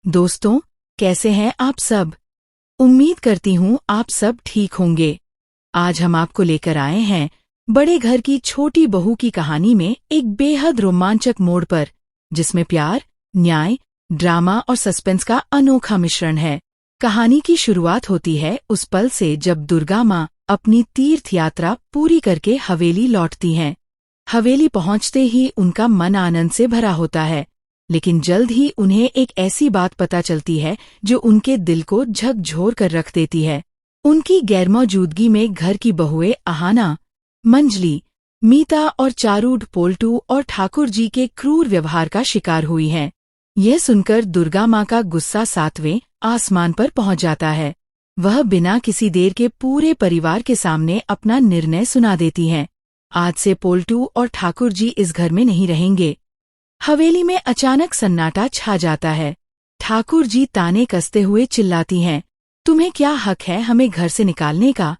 दोस्तों, कैसे हैं आप सब। उम्मीद करती हूँ आप सब ठीक होंगे। आज हम आपको लेकर आए हैं बड़े घर की छोटी बहू की कहानी में एक बेहद रोमांचक मोड़ पर, जिसमें प्यार, न्याय, ड्रामा और सस्पेंस का अनोखा मिश्रण है। कहानी की शुरुआत होती है उस पल से जब दुर्गा माँ अपनी तीर्थ यात्रा पूरी करके हवेली लौटती हैं। हवेली पहुंचते ही उनका मन आनंद से भरा होता है, लेकिन जल्द ही उन्हें एक ऐसी बात पता चलती है जो उनके दिल को झकझोर कर रख देती है। उनकी गैरमौजूदगी में घर की बहुएं आहाना, मंजली, मीता और चारूड पोल्टू और ठाकुर जी के क्रूर व्यवहार का शिकार हुई हैं। यह सुनकर दुर्गा माँ का गुस्सा 7वें आसमान पर पहुंच जाता है। वह बिना किसी देर के पूरे परिवार के सामने अपना निर्णय सुना देती हैं। आज से पोल्टू और ठाकुर जी इस घर में नहीं रहेंगे। हवेली में अचानक सन्नाटा छा जाता है। ठाकुर जी ताने कसते हुए चिल्लाती हैं, तुम्हें क्या हक है हमें घर से निकालने का।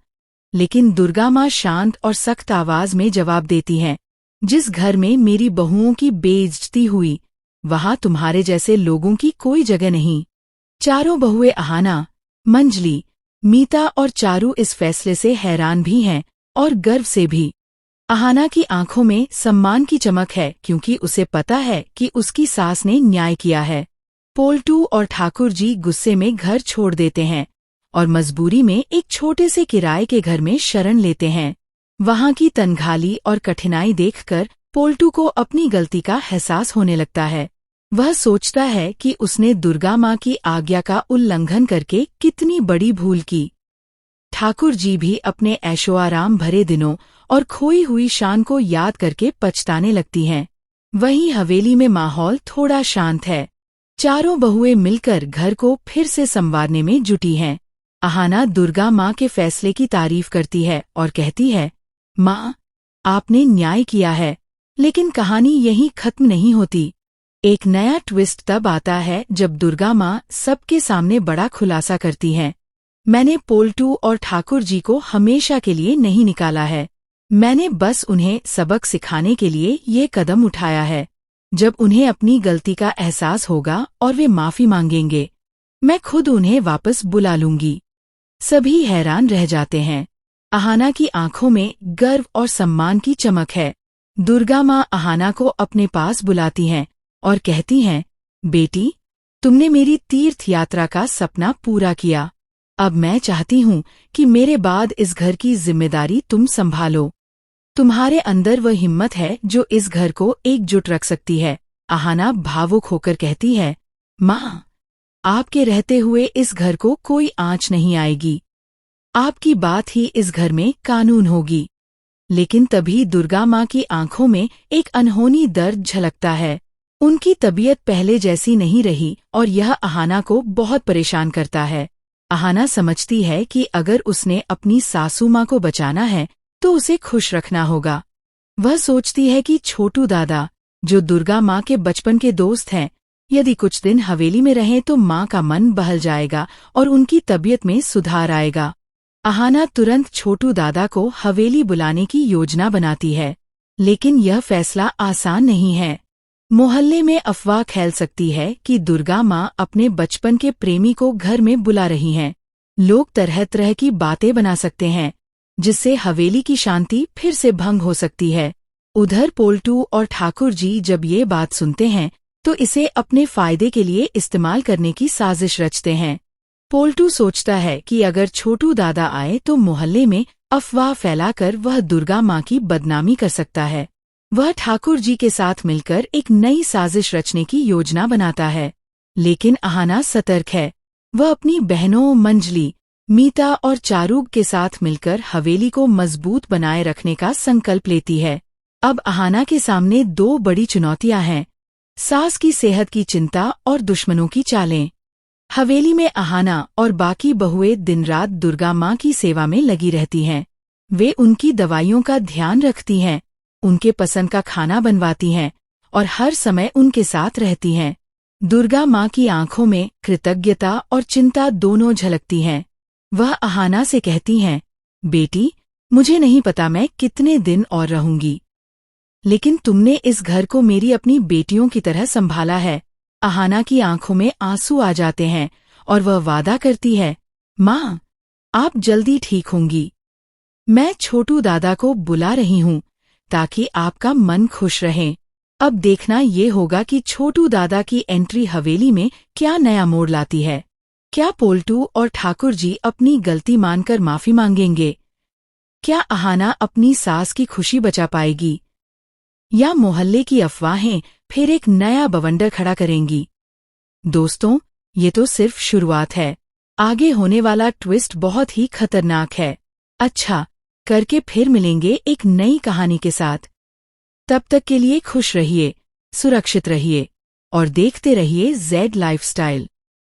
लेकिन दुर्गा माँ शांत और सख्त आवाज में जवाब देती हैं, जिस घर में मेरी बहुओं की बेइज्जती हुई, वहां तुम्हारे जैसे लोगों की कोई जगह नहीं। चारों बहुएं आहाना, मंजली, मीता और चारू इस फैसले से हैरान भी हैं और गर्व से भी। आहाना की आंखों में सम्मान की चमक है, क्योंकि उसे पता है कि उसकी सास ने न्याय किया है। पोल्टू और ठाकुर जी गुस्से में घर छोड़ देते हैं और मजबूरी में एक छोटे से किराए के घर में शरण लेते हैं। वहां की तनख्वाही और कठिनाई देखकर पोल्टू को अपनी गलती का एहसास होने लगता है। वह सोचता है कि उसने दुर्गा माँ की आज्ञा का उल्लंघन करके कितनी बड़ी भूल की। ठाकुर जी भी अपने ऐशोआराम भरे दिनों और खोई हुई शान को याद करके पछताने लगती हैं। वहीं हवेली में माहौल थोड़ा शांत है। चारों बहुएं मिलकर घर को फिर से संवारने में जुटी हैं। आहाना दुर्गा माँ के फैसले की तारीफ करती है और कहती है, माँ, आपने न्याय किया है। लेकिन कहानी यहीं खत्म नहीं होती। एक नया ट्विस्ट तब आता है जब दुर्गा माँ सबके सामने बड़ा खुलासा करती हैं। मैंने पोल्टू और ठाकुर जी को हमेशा के लिए नहीं निकाला है। मैंने बस उन्हें सबक सिखाने के लिए ये कदम उठाया है। जब उन्हें अपनी गलती का एहसास होगा और वे माफी मांगेंगे, मैं खुद उन्हें वापस बुला लूंगी। सभी हैरान रह जाते हैं। आहाना की आंखों में गर्व और सम्मान की चमक है। दुर्गा माँ आहाना को अपने पास बुलाती हैं और कहती हैं, बेटी, तुमने मेरी तीर्थ यात्रा का सपना पूरा किया। अब मैं चाहती हूँ कि मेरे बाद इस घर की जिम्मेदारी तुम संभालो। तुम्हारे अंदर वह हिम्मत है जो इस घर को एकजुट रख सकती है। आहाना भावुक होकर कहती है, माँ, आपके रहते हुए इस घर को कोई आंच नहीं आएगी। आपकी बात ही इस घर में कानून होगी। लेकिन तभी दुर्गा माँ की आंखों में एक अनहोनी दर्द झलकता है। उनकी तबीयत पहले जैसी नहीं रही और यह आहाना को बहुत परेशान करता है। आहाना समझती है कि अगर उसने अपनी सासू माँ को बचाना है तो उसे खुश रखना होगा। वह सोचती है कि छोटू दादा, जो दुर्गा माँ के बचपन के दोस्त हैं, यदि कुछ दिन हवेली में रहें तो माँ का मन बहल जाएगा और उनकी तबीयत में सुधार आएगा। आहाना तुरंत छोटू दादा को हवेली बुलाने की योजना बनाती है, लेकिन यह फैसला आसान नहीं है। मोहल्ले में अफवाह फैल सकती है कि दुर्गा माँ अपने बचपन के प्रेमी को घर में बुला रही हैं। लोग तरह तरह की बातें बना सकते हैं, जिससे हवेली की शांति फिर से भंग हो सकती है। उधर पोल्टू और ठाकुर जी जब ये बात सुनते हैं तो इसे अपने फायदे के लिए इस्तेमाल करने की साजिश रचते हैं। पोल्टू सोचता है कि अगर छोटू दादा आए तो मोहल्ले में अफवाह फैलाकर वह दुर्गा माँ की बदनामी कर सकता है। वह ठाकुर जी के साथ मिलकर एक नई साजिश रचने की योजना बनाता है। लेकिन आहाना सतर्क है। वह अपनी बहनों मंजली, मीता और चारूग के साथ मिलकर हवेली को मजबूत बनाए रखने का संकल्प लेती है। अब आहाना के सामने दो बड़ी चुनौतियां हैं, सास की सेहत की चिंता और दुश्मनों की चालें। हवेली में आहाना और बाकी बहुएं दिन रात दुर्गा माँ की सेवा में लगी रहती हैं। वे उनकी दवाइयों का ध्यान रखती हैं, उनके पसंद का खाना बनवाती हैं और हर समय उनके साथ रहती हैं। दुर्गा माँ की आंखों में कृतज्ञता और चिंता दोनों झलकती हैं। वह आहाना से कहती हैं, बेटी, मुझे नहीं पता मैं कितने दिन और रहूंगी, लेकिन तुमने इस घर को मेरी अपनी बेटियों की तरह संभाला है। अहाना की आंखों में आंसू आ जाते हैं और वह वादा करती है, माँ, आप जल्दी ठीक होंगी। मैं छोटू दादा को बुला रही हूँ ताकि आपका मन खुश रहे। अब देखना ये होगा कि छोटू दादा की एंट्री हवेली में क्या नया मोड़ लाती है। क्या पोल्टू और ठाकुर जी अपनी गलती मानकर माफी मांगेंगे? क्या अहाना अपनी सास की खुशी बचा पाएगी? या मोहल्ले की अफवाहें फिर एक नया बवंडर खड़ा करेंगी? दोस्तों, ये तो सिर्फ शुरुआत है। आगे होने वाला ट्विस्ट बहुत ही खतरनाक है। अच्छा, करके फिर मिलेंगे एक नई कहानी के साथ। तब तक के लिए खुश रहिए, सुरक्षित रहिए और देखते रहिए Z लाइफस्टाइल।